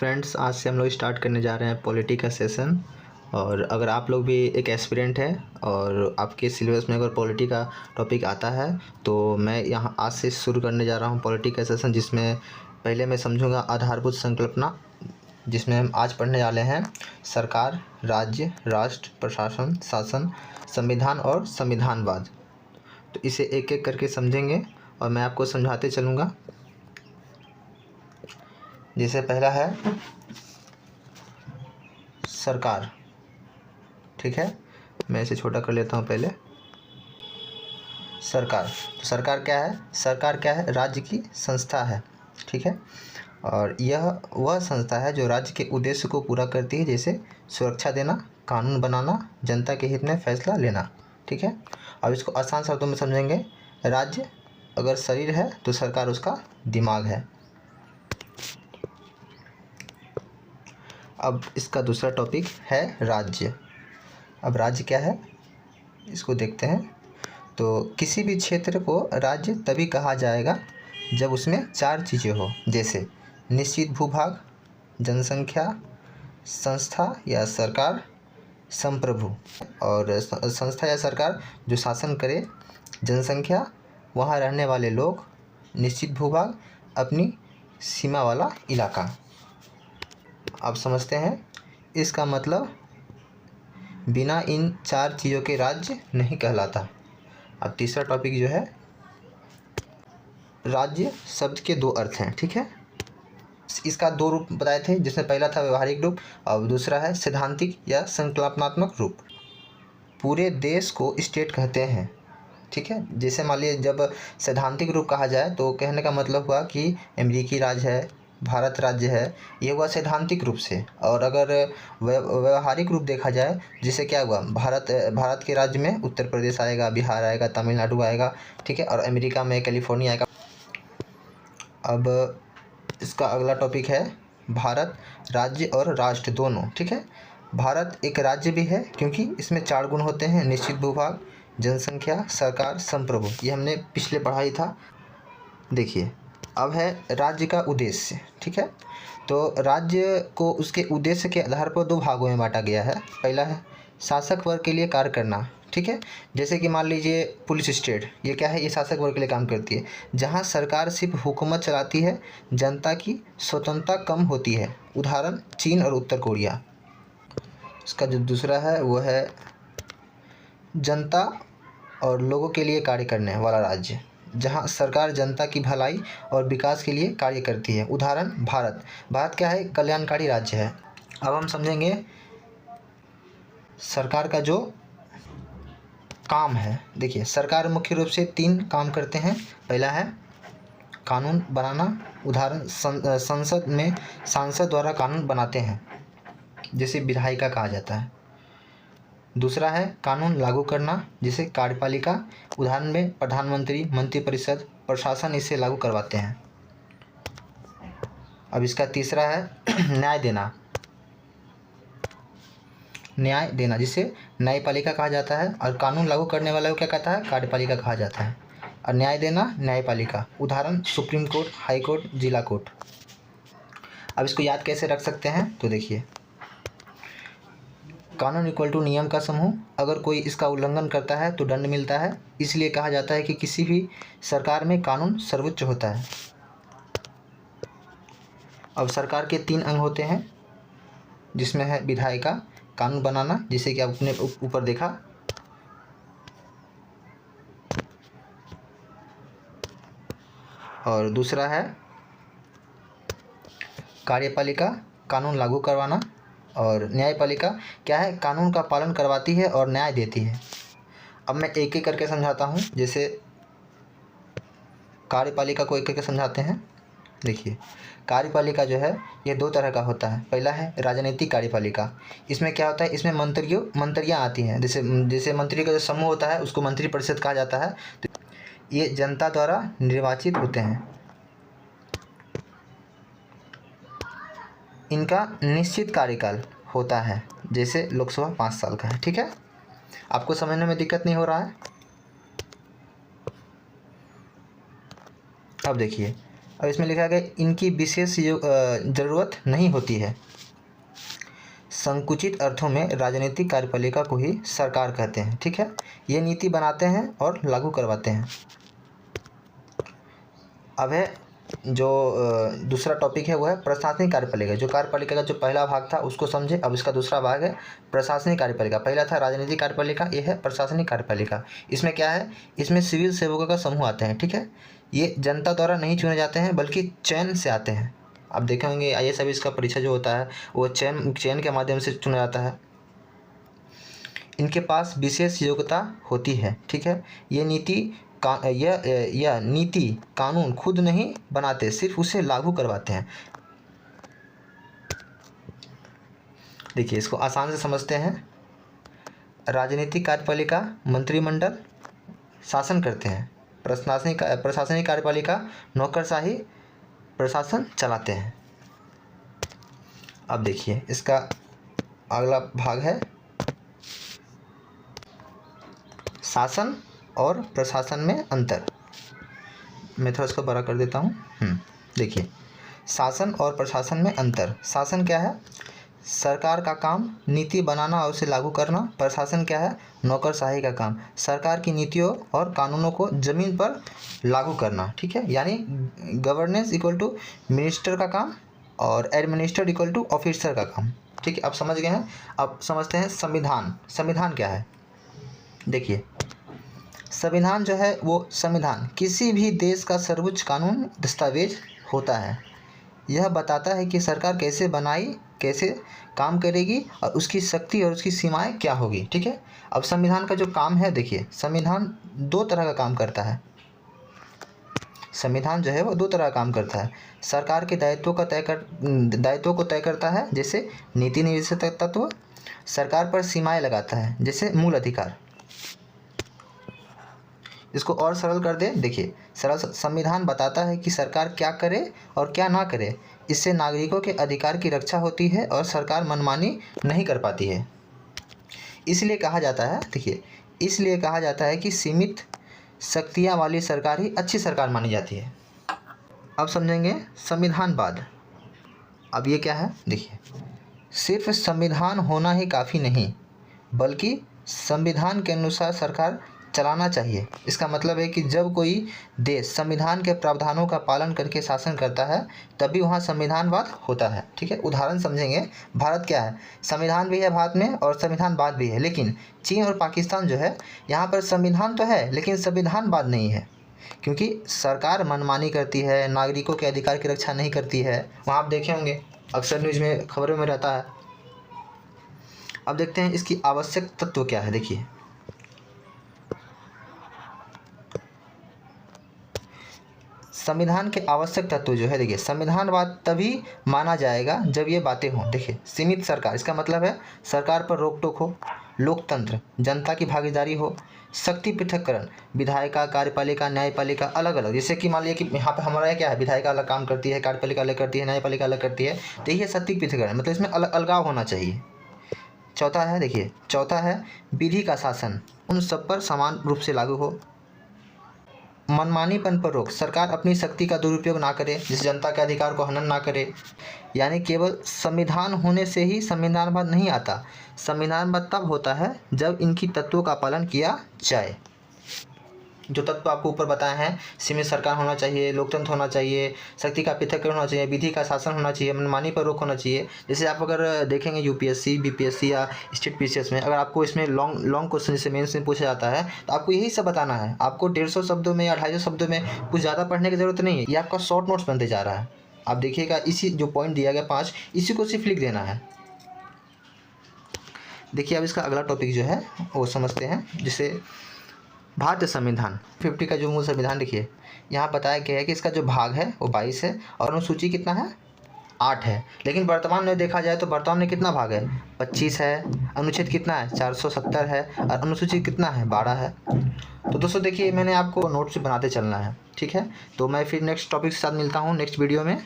Friends, आज से हम लोग स्टार्ट करने जा रहे हैं पॉलिटी का सेशन। और अगर आप लोग भी एक एस्पिरेंट है और आपके सिलेबस में अगर पॉलिटी का टॉपिक आता है तो मैं यहाँ आज से शुरू करने जा रहा हूँ पॉलिटी का सेशन, जिसमें पहले मैं समझूंगा आधारभूत संकल्पना, जिसमें हम आज पढ़ने वाले हैं सरकार, राज्य, राष्ट्र, प्रशासन, शासन, संविधान और संविधानवाद। तो इसे एक एक करके समझेंगे और मैं आपको समझाते चलूँगा। जैसे पहला है सरकार, ठीक है, मैं इसे छोटा कर लेता हूँ पहले। सरकार, तो सरकार क्या है? सरकार क्या है? राज्य की संस्था है, ठीक है। और यह वह संस्था है जो राज्य के उद्देश्य को पूरा करती है, जैसे सुरक्षा देना, कानून बनाना, जनता के हित में फैसला लेना, ठीक है। अब इसको आसान शब्दों में समझेंगे। राज्य अगर शरीर है तो सरकार उसका दिमाग है। अब इसका दूसरा टॉपिक है राज्य। अब राज्य क्या है इसको देखते हैं। तो किसी भी क्षेत्र को राज्य तभी कहा जाएगा जब उसमें चार चीज़ें हो, जैसे निश्चित भूभाग, जनसंख्या, संस्था या सरकार, संप्रभु। और संस्था या सरकार जो शासन करे, जनसंख्या वहाँ रहने वाले लोग, निश्चित भूभाग अपनी सीमा वाला इलाका। अब समझते हैं इसका मतलब बिना इन चार चीज़ों के राज्य नहीं कहलाता। अब तीसरा टॉपिक जो है, राज्य शब्द के दो अर्थ हैं, ठीक है। इसका दो रूप बताए थे, जिसमें पहला था व्यवहारिक रूप और दूसरा है सैद्धांतिक या संकल्पनात्मक रूप। पूरे देश को स्टेट कहते हैं, ठीक है। जैसे मान लीजिए जब सैद्धांतिक रूप कहा जाए तो कहने का मतलब हुआ कि अमेरिकी राज्य है, भारत राज्य है, ये हुआ सैद्धांतिक रूप से। और अगर व्यवहारिक रूप देखा जाए, जिसे क्या हुआ, भारत के राज्य में उत्तर प्रदेश आएगा, बिहार आएगा, तमिलनाडु आएगा, ठीक है, और अमेरिका में कैलिफोर्निया आएगा। अब इसका अगला टॉपिक है भारत, राज्य और राष्ट्र दोनों, ठीक है। भारत एक राज्य भी है क्योंकि इसमें चार गुण होते हैं, निश्चित भूभाग, जनसंख्या, सरकार, संप्रभु। ये हमने पिछले पढ़ा ही था। देखिए अब है राज्य का उद्देश्य, ठीक है। तो राज्य को उसके उद्देश्य के आधार पर दो भागों में बांटा गया है। पहला है शासक वर्ग के लिए कार्य करना, ठीक है। जैसे कि मान लीजिए पुलिस स्टेट, ये क्या है, ये शासक वर्ग के लिए काम करती है। जहाँ सरकार सिर्फ हुकूमत चलाती है, जनता की स्वतंत्रता कम होती है। उदाहरण चीन और उत्तर कोरिया। इसका जो दूसरा है वो है जनता और लोगों के लिए कार्य करने वाला राज्य, जहाँ सरकार जनता की भलाई और विकास के लिए कार्य करती है। उदाहरण भारत। भारत क्या है, कल्याणकारी राज्य है। अब हम समझेंगे सरकार का जो काम है। देखिए सरकार मुख्य रूप से तीन काम करते हैं। पहला है कानून बनाना, उदाहरण संसद में सांसद द्वारा कानून बनाते हैं, जिसे विधायिका कहा जाता है। दूसरा है कानून लागू करना, जिसे कार्यपालिका, उदाहरण में प्रधानमंत्री, मंत्रिपरिषद, प्रशासन इसे लागू करवाते हैं। अब इसका तीसरा है न्याय देना। न्याय देना जिसे न्यायपालिका कहा जाता है, और कानून लागू करने वाला को क्या कहता है, कार्यपालिका कहा जाता है। और न्याय देना न्यायपालिका, उदाहरण सुप्रीम कोर्ट, हाई कोर्ट, जिला कोर्ट। अब इसको याद कैसे रख सकते हैं, तो देखिए कानून इक्वल टू नियम का समूह। अगर कोई इसका उल्लंघन करता है तो दंड मिलता है। इसलिए कहा जाता है कि किसी भी सरकार में कानून सर्वोच्च होता है। अब सरकार के तीन अंग होते हैं, जिसमें है विधायिका, कानून बनाना, जिसे कि आपने ऊपर देखा, और दूसरा है कार्यपालिका, कानून लागू करवाना, और न्यायपालिका क्या है, कानून का पालन करवाती है और न्याय देती है। अब मैं एक एक करके समझाता हूँ। जैसे कार्यपालिका को एक एक समझाते हैं। देखिए कार्यपालिका जो है ये दो तरह का होता है। पहला है राजनीतिक कार्यपालिका। इसमें क्या होता है, इसमें मंत्रियाँ आती हैं। जैसे मंत्री का जो समूह होता है उसको मंत्रिपरिषद कहा जाता है। तो ये जनता द्वारा निर्वाचित होते हैं। इनका निश्चित कार्यकाल होता है, जैसे लोकसभा 5 साल का है, ठीक है। आपको समझने में दिक्कत नहीं हो रहा है? अब देखिए अब इसमें लिखा गया इनकी विशेष ज़रूरत नहीं होती है। संकुचित अर्थों में राजनीतिक कार्यपालिका को ही सरकार कहते हैं, ठीक है। ये नीति बनाते हैं और लागू करवाते हैं। अब है जो दूसरा टॉपिक है वो है प्रशासनिक कार्यपालिका। जो कार्यपालिका का जो पहला भाग था उसको समझे, अब इसका दूसरा भाग है प्रशासनिक कार्यपालिका। पहला था राजनीतिक कार्यपालिका, ये है प्रशासनिक कार्यपालिका। इसमें क्या है, इसमें सिविल सेवकों का समूह आते हैं, ठीक है। ये जनता द्वारा नहीं चुने जाते हैं बल्कि चयन से आते हैं। आप देखे होंगे IAS ऑफिस का परीक्षा जो होता है वो चयन के माध्यम से चुना जाता है। इनके पास विशेष योग्यता होती है, ठीक है। ये नीति कानून खुद नहीं बनाते, सिर्फ उसे लागू करवाते हैं। देखिए इसको आसान से समझते हैं। राजनीतिक कार्यपालिका मंत्रिमंडल शासन करते हैं, प्रशासनिक कार्यपालिका नौकरशाही प्रशासन चलाते हैं। अब देखिए इसका अगला भाग है शासन और प्रशासन में अंतर। मैं थोड़ा इसको बड़ा कर देता हूँ। देखिए शासन और प्रशासन में अंतर। शासन क्या है, सरकार का काम नीति बनाना और उसे लागू करना। प्रशासन क्या है, नौकरशाही का काम, सरकार की नीतियों और कानूनों को ज़मीन पर लागू करना, ठीक है। यानी गवर्नेंस इक्वल टू मिनिस्टर का काम और एडमिनिस्ट्रेट इक्वल टू ऑफिसर का काम, ठीक है। अब समझ गए हैं। अब समझते हैं संविधान। संविधान क्या है, देखिए संविधान जो है वो संविधान किसी भी देश का सर्वोच्च कानून दस्तावेज होता है। यह बताता है कि सरकार कैसे बनाई, कैसे काम करेगी और उसकी शक्ति और उसकी सीमाएं क्या होगी, ठीक है। अब संविधान का जो काम है, देखिए संविधान दो तरह का काम करता है। संविधान जो है वो दो तरह का काम करता है। सरकार के दायित्वों को तय करता है, जैसे नीति निर्देशक तत्व। सरकार पर सीमाएं लगाता है, जैसे मूल अधिकार। इसको और सरल कर दे, देखिए सरल संविधान बताता है कि सरकार क्या करे और क्या ना करे। इससे नागरिकों के अधिकार की रक्षा होती है और सरकार मनमानी नहीं कर पाती है। इसलिए कहा जाता है, देखिए इसलिए कहा जाता है कि सीमित शक्तियाँ वाली सरकार ही अच्छी सरकार मानी जाती है। अब समझेंगे संविधानवाद। अब ये क्या है, देखिए सिर्फ संविधान होना ही काफ़ी नहीं, बल्कि संविधान के अनुसार सरकार चलाना चाहिए। इसका मतलब है कि जब कोई देश संविधान के प्रावधानों का पालन करके शासन करता है तभी वहाँ संविधानवाद होता है, ठीक है। उदाहरण समझेंगे। भारत क्या है, संविधान भी है भारत में और संविधानवाद भी है। लेकिन चीन और पाकिस्तान जो है, यहाँ पर संविधान तो है लेकिन संविधानवाद नहीं है, क्योंकि सरकार मनमानी करती है, नागरिकों के अधिकार की रक्षा नहीं करती है। वहाँ आप देखे होंगे, अक्सर न्यूज़ में खबरों में रहता है। अब देखते हैं इसकी आवश्यक तत्व क्या है। देखिए संविधान के आवश्यक तत्व जो है, देखिए संविधानवाद तभी माना जाएगा जब ये बातें हों। देखिए सीमित सरकार, इसका मतलब है सरकार पर रोक टोक हो, लोकतंत्र, जनता की भागीदारी हो, शक्ति पृथक्करण, विधायिका, कार्यपालिका, न्यायपालिका अलग अलग। जैसे कि मान लिया कि यहाँ पे हमारा क्या है, विधायिका अलग काम करती है, कार्यपालिका अलग करती है, न्यायपालिका अलग करती है। देखिए शक्ति पृथक्करण मतलब इसमें अलगाव होना चाहिए। चौथा है, देखिए चौथा है विधि का शासन, उन सब पर समान रूप से लागू हो। मनमानीपन पर रोक, सरकार अपनी शक्ति का दुरुपयोग ना करे, जिस जनता के अधिकार को हनन ना करे। यानी केवल संविधान होने से ही संविधानवाद नहीं आता। संविधानवाद तब होता है जब इनकी तत्वों का पालन किया जाए। जो तत्व आपको ऊपर बताए हैं, सीमित सरकार होना चाहिए, लोकतंत्र होना चाहिए, शक्ति का पृथक्करण होना चाहिए, विधि का शासन होना चाहिए, मनमानी पर रोक होना चाहिए। जैसे आप अगर देखेंगे UPSC, BPSC या स्टेट PCS में, अगर आपको इसमें लॉन्ग क्वेश्चन जैसे मेंस में पूछा जाता है तो आपको यही सब बताना है। आपको 150 शब्दों में या 250 शब्दों में कुछ ज़्यादा पढ़ने की ज़रूरत नहीं है। ये आपका शॉर्ट नोट्स बनते जा रहा है। आप देखिएगा, इसी जो पॉइंट दिया गया 5, इसी को सिर्फ लिख देना है। देखिए अब इसका अगला टॉपिक जो है वो समझते हैं। जैसे भारतीय संविधान 50 का जो मूल संविधान, देखिए यहाँ बताया गया है कि इसका जो भाग है वो 22 है और अनुसूची कितना है, 8 है। लेकिन वर्तमान में देखा जाए तो वर्तमान में कितना भाग है, 25 है। अनुच्छेद कितना है, 470 है और अनुसूची कितना है, 12 है। तो दोस्तों देखिए मैंने आपको नोट्स बनाते चलना है, ठीक है। तो मैं फिर नेक्स्ट टॉपिक के साथ मिलता हूँ नेक्स्ट वीडियो में।